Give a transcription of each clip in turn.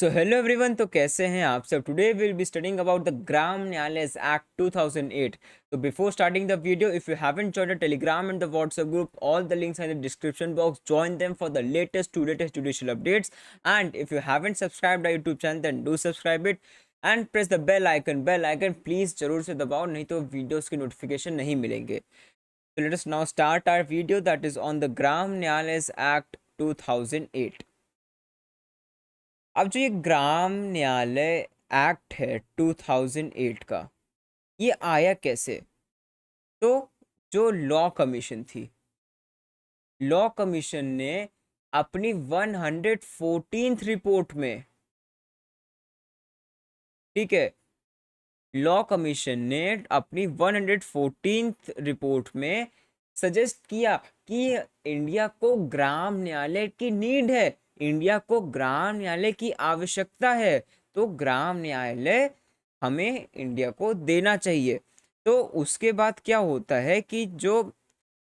So hello everyone, तो कैसे हैं आप सब। Today will be studying about the Gram Nyayalayas act 2008. तो before starting the video, if you haven't joined the Telegram and the WhatsApp group, all the links are in the description box. Join them for the latest judicial updates. And if you haven't subscribed our YouTube channel, then do subscribe it and press the bell icon please जरूर से दबाओ, नहीं तो videos की notification नहीं मिलेंगे. So let us now start our video that is on the Gram Nyayalaya Act 2008. अब जो ये ग्राम न्यायालय एक्ट है 2008 का, ये आया कैसे? तो जो लॉ कमीशन थी, लॉ कमीशन ने अपनी 114th रिपोर्ट में, ठीक है, लॉ कमीशन ने अपनी 114th रिपोर्ट में सजेस्ट किया कि इंडिया को ग्राम न्यायालय की नीड है, इंडिया को ग्राम न्यायालय की आवश्यकता है, तो ग्राम न्यायालय हमें इंडिया को देना चाहिए. तो उसके बाद क्या होता है कि जो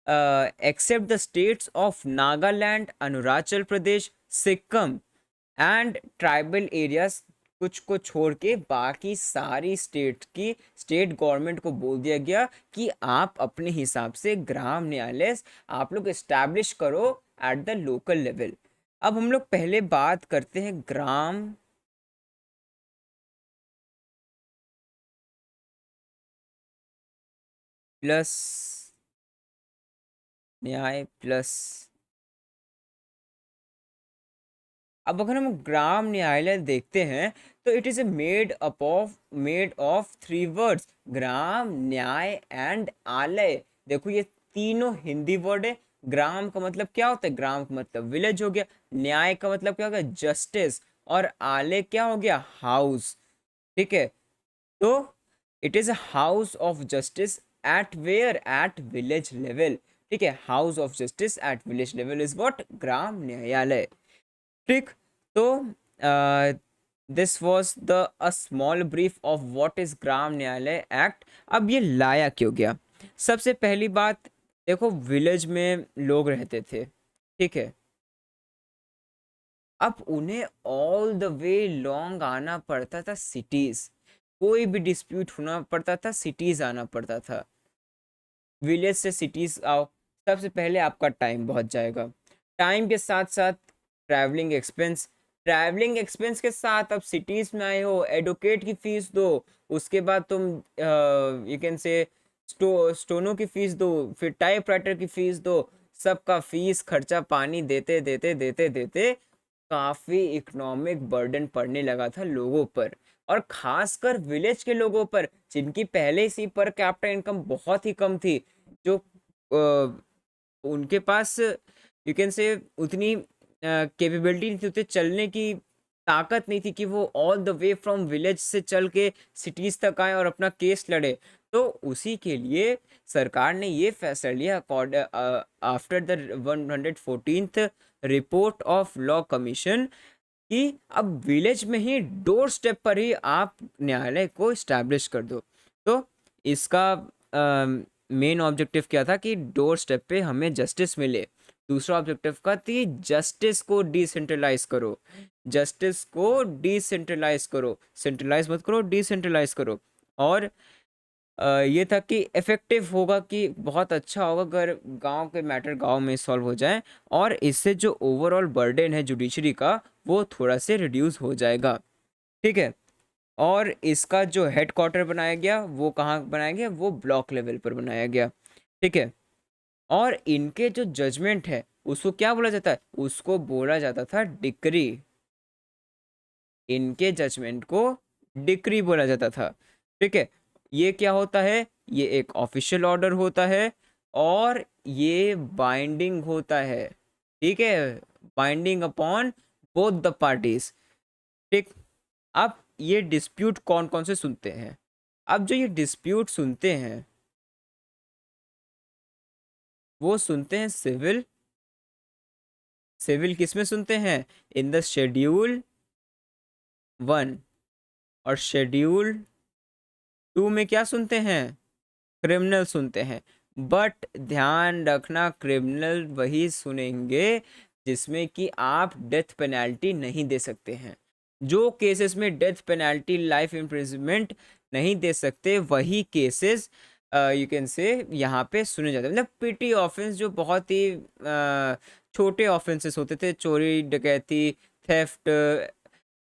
except the states of Nagaland, Arunachal Pradesh, Sikkim and tribal areas, कुछ को छोड़ के बाकी सारी स्टेट गवर्नमेंट को बोल दिया गया कि आप अपने हिसाब से ग्राम न्यायालय आप लोग एस्टैब्लिश करो एट द लोकल लेवल. अब हम लोग पहले बात करते हैं ग्राम प्लस न्याय प्लस. अब अगर हम ग्राम न्यायालय देखते हैं तो it is made of 3 words, ग्राम, न्याय एंड आलय. देखो ये तीनों हिंदी वर्ड है. ग्राम का मतलब क्या होता है? ग्राम का मतलब विलेज हो गया. न्याय का मतलब क्या हो गया? जस्टिस. और आलय क्या हो गया? हाउस. ठीक है, तो it is a house of justice at where? At village level. ठीक है, house of justice at village level is what? Gram Nyayalaya. ठीक, तो this was the a small brief of what is Gram Nyayalaya act. अब ये लाया क्यों गया? सबसे पहली बात देखो, विलेज में लोग रहते थे, ठीक है, अब उन्हें ऑल द वे लॉन्ग आना पड़ता था सिटीज. कोई भी डिस्प्यूट होना पड़ता था, सिटीज आना पड़ता था. विलेज से सिटीज आओ, सबसे पहले आपका टाइम बहुत जाएगा. टाइम के साथ साथ ट्रैवलिंग एक्सपेंस, ट्रैवलिंग एक्सपेंस के साथ अब सिटीज में आए हो, एडवोकेट की फीस दो, उसके बाद तुम यू कैन से स्टोनों की फीस दो, फिर टाइप राइटर की फीस दो. सबका फीस खर्चा पानी देते देते देते देते काफी इकोनॉमिक बर्डन पड़ने लगा था लोगों पर, और खासकर विलेज के लोगों पर जिनकी पहले से पर कैपिटा इनकम बहुत ही कम थी, जो उनके पास यू कैन से उतनी कैपेबिलिटी नहीं थी, उतने चलने की ताकत नहीं थी कि वो all the way from village से चल के सिटीज तक आए और अपना केस लड़े. तो उसी के लिए सरकार ने ये फैसला लिया after the 114th report of law commission कि अब विलेज में ही डोर स्टेप पर ही आप न्यायालय को इस्टेब्लिश कर दो. तो इसका मेन ऑब्जेक्टिव क्या था? कि डोर स्टेप पे हमें जस्टिस मिले. दूसरा ऑब्जेक्टिव का थी जस्टिस को डिसेंट्रलाइज करो, जस्टिस को डिसेंट्रलाइज करो, सेंट्रलाइज मत करो, डिसेंट्रलाइज करो. और ये था कि इफेक्टिव होगा, कि बहुत अच्छा होगा अगर गांव के मैटर गांव में सॉल्व हो जाए, और इससे जो ओवरऑल बर्डन है जुडिशरी का वो थोड़ा से रिड्यूस हो जाएगा. ठीक है, और इसका जो हेड क्वार्टर बनाया गया वो कहाँ बनाया गया? वो ब्लॉक लेवल पर बनाया गया. ठीक है, और इनके जो जजमेंट है उसको क्या बोला जाता है? उसको बोला जाता था डिक्री. इनके जजमेंट को डिक्री बोला जाता था. ठीक है, ये क्या होता है? ये एक ऑफिशियल ऑर्डर होता है और ये बाइंडिंग होता है. ठीक है, binding upon both the parties. ठीक, अब ये डिस्प्यूट कौन कौन से सुनते हैं? अब जो ये डिस्प्यूट सुनते हैं वो सुनते हैं सिविल. सिविल किस में सुनते हैं? In the schedule 1. और शेड्यूल 2 में क्या सुनते हैं? क्रिमिनल सुनते हैं. बट ध्यान रखना, क्रिमिनल वही सुनेंगे जिसमें कि आप डेथ पेनल्टी नहीं दे सकते हैं. जो केसेस में डेथ पेनल्टी, लाइफ इम्प्रिजनमेंट नहीं दे सकते, वही केसेस यू कैन से यहाँ पे सुने जाते हैं। मतलब पिटी ऑफेंस जो बहुत ही छोटे ऑफेंसेस होते थे, चोरी, डकैती, थेफ्ट,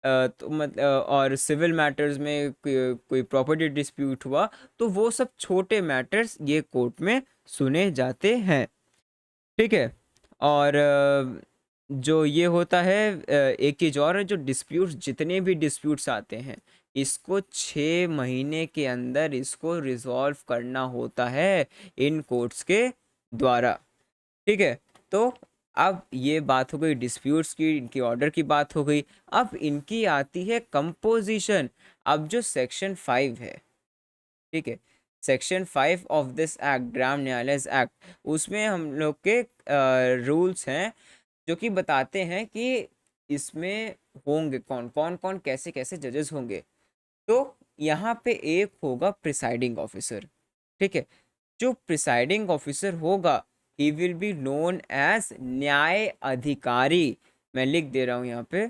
तो मतलब और सिविल मैटर्स में कोई प्रॉपर्टी डिस्प्यूट हुआ, तो वो सब छोटे मैटर्स ये कोर्ट में सुने जाते हैं। ठीक है। और जो ये होता है, एक चीज़ और है, जो डिस्प्यूट्स, जितने भी डिस्प्यूट्स आते हैं, इसको 6 महीने के अंदर इसको रिजॉल्व करना होता है इन कोर्ट्स के द्वारा। ठीक है। तो अब ये बात हो गई डिस्प्यूट्स की, इनकी ऑर्डर की बात हो गई। अब इनकी आती है कंपोजिशन। अब जो सेक्शन 5 है, ठीक है, section 5 of this act, gram Nyayalaya act, उसमें हम लोग के रूल्स हैं जो कि बताते हैं कि इसमें होंगे कौन कौन कौन, कैसे कैसे जजेस होंगे। तो यहाँ पे एक होगा प्रिसाइडिंग ऑफिसर। ठीक है। जो प्रिसाइडिंग ऑफिसर होगा, he will be known as Nyaya Adhikari. मैं लिख दे रहा हूँ यहाँ पे।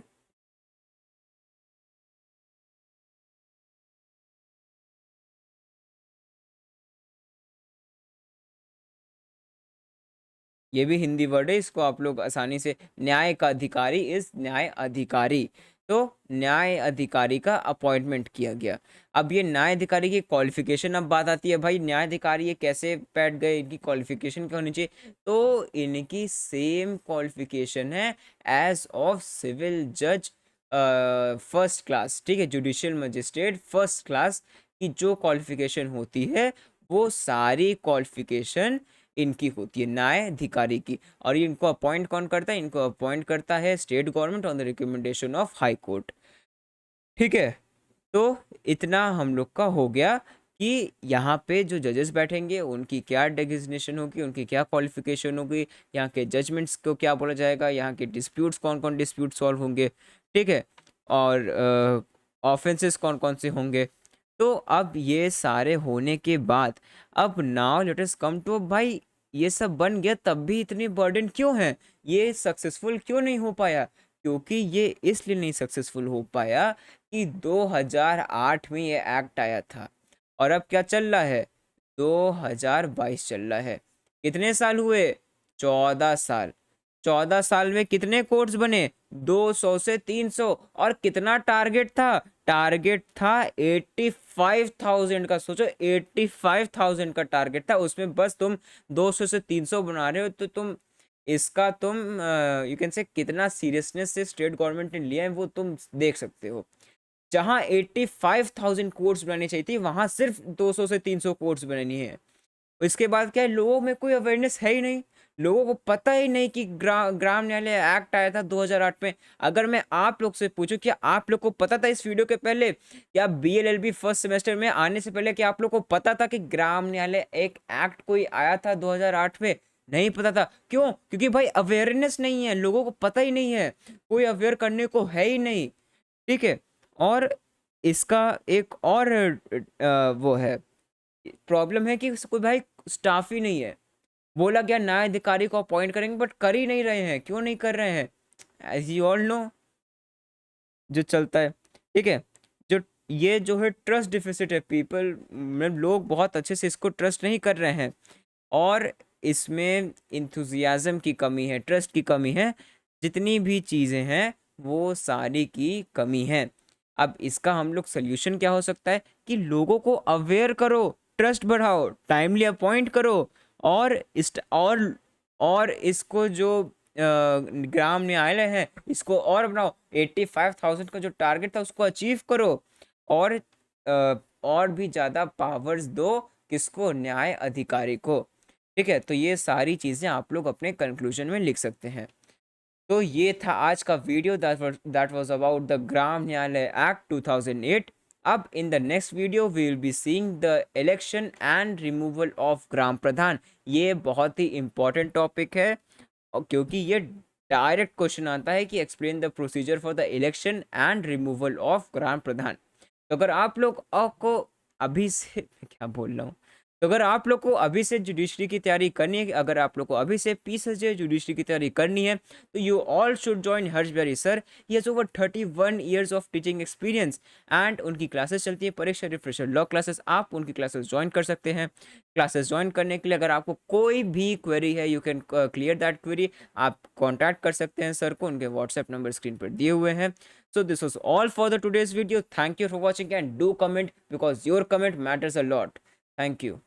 ये भी हिंदी वर्ड है, इसको आप लोग आसानी से, न्याय का अधिकारी इज न्याय अधिकारी। तो न्याय अधिकारी का अपॉइंटमेंट किया गया। अब ये न्याय अधिकारी की क्वालिफिकेशन, अब बात आती है भाई न्याय अधिकारी ये कैसे बैठ गए, इनकी क्वालिफिकेशन क्या होनी चाहिए। तो इनकी सेम क्वालिफिकेशन है एज ऑफ सिविल जज फर्स्ट क्लास। ठीक है, जुडिशियल मजिस्ट्रेट फर्स्ट क्लास की जो क्वालिफिकेशन होती है, वो सारी क्वालिफिकेशन इनकी होती है न्याय अधिकारी की। और ये इनको अपॉइंट कौन करता है, इनको अपॉइंट करता है state government on the recommendation of high court. ठीक है। तो इतना हम लोग का हो गया कि यहाँ पे जो जजेस बैठेंगे उनकी क्या डेजिग्नेशन होगी, उनकी क्या क्वालिफिकेशन होगी, यहाँ के जजमेंट्स को क्या बोला जाएगा, यहाँ के डिस्प्यूट्स कौन कौन डिस्प्यूट सॉल्व होंगे। ठीक है। और ऑफेंसेस कौन कौन से होंगे। तो अब ये सारे होने के बाद, अब now let us come to, भाई ये सब बन गया तब भी इतनी बर्डन क्यों है, ये सक्सेसफुल क्यों नहीं हो पाया। क्योंकि ये इसलिए नहीं सक्सेसफुल हो पाया कि 2008 में ये एक्ट आया था, और अब क्या चल रहा है, 2022 चल रहा है। कितने साल हुए, 14 साल। 14 साल में कितने कोर्ट्स बने, 200 से 300। और कितना टारगेट था, टारगेट था 85,000 का। सोचो 85,000 का टारगेट था, उसमें बस तुम 200 से 300 बना रहे हो। तो तुम इसका तुम यू कैन से कितना सीरियसनेस से स्टेट गवर्नमेंट ने लिया है वो तुम देख सकते हो। जहां 85,000 कोर्ट्स बनानी चाहिए थी, वहां सिर्फ 200 से 300 कोर्ट्स बनानी है। इसके बाद क्या है, लोगों में कोई अवेयरनेस है ही नहीं। लोगों को पता ही नहीं कि ग्राम न्यायालय एक्ट आया था 2008 में। अगर मैं आप लोग से पूछूं कि आप लोग को पता था इस वीडियो के पहले, या बीएलएलबी फर्स्ट सेमेस्टर में आने से पहले, कि आप लोग को पता था कि ग्राम न्यायालय एक एक्ट कोई आया था 2008 में। नहीं पता था। क्यों? क्योंकि भाई अवेयरनेस नहीं है, लोगों को पता ही नहीं है, कोई अवेयर करने को है ही नहीं। ठीक है। और इसका एक और वो है, प्रॉब्लम है कि कोई भाई स्टाफ ही नहीं है। बोला गया न्याय अधिकारी को अपॉइंट करेंगे, बट कर ही नहीं रहे हैं। क्यों नहीं कर रहे हैं, एज यू ऑल नो जो चलता है। ठीक है। जो ये जो है ट्रस्ट डिफिसिट है, पीपल में लोग बहुत अच्छे से इसको ट्रस्ट नहीं कर रहे हैं, और इसमें इंथुजियाज्म की कमी है, ट्रस्ट की कमी है, जितनी भी चीज़ें हैं वो सारी की कमी है। अब इसका हम लोग सोल्यूशन क्या हो सकता है कि लोगों को अवेयर करो, ट्रस्ट बढ़ाओ, टाइमली अपॉइंट करो, और इस और इसको जो ग्राम न्यायालय है इसको और बनाओ, 85,000 का जो टारगेट था उसको अचीव करो, और और भी ज़्यादा पावर्स दो किसको, न्याय अधिकारी को। ठीक है। तो ये सारी चीज़ें आप लोग अपने कंक्लूजन में लिख सकते हैं। तो ये था आज का video, that was about the Gram Nyayalaya act 2008। अब in the next video we will be seeing the election and removal of gram pradhan. ये बहुत ही इंपॉर्टेंट टॉपिक है, और क्योंकि ये डायरेक्ट क्वेश्चन आता है कि explain the procedure for the election and removal of gram pradhan. तो अगर आप लोग को अभी से क्या बोल रहा हूँ, तो अगर आप लोग को अभी से जुडिशरी की तैयारी करनी है, अगर आप लोग को अभी से पीसीजे जुडिशरी की तैयारी करनी है, तो you all should join Harshberi sir. He has over 31 years of teaching experience and उनकी क्लासेस चलती है परीक्षा रिफ्रेशर लॉ क्लासेस। आप उनकी क्लासेस ज्वाइन कर सकते हैं। क्लासेस ज्वाइन करने के लिए अगर आपको कोई भी क्वेरी है, you can clear that query. आप कॉन्टैक्ट कर सकते हैं सर को, उनके व्हाट्सएप नंबर स्क्रीन पर दिए हुए हैं। So this was all for the today's video. Thank you for watching and do comment because your comment matters a lot. Thank you.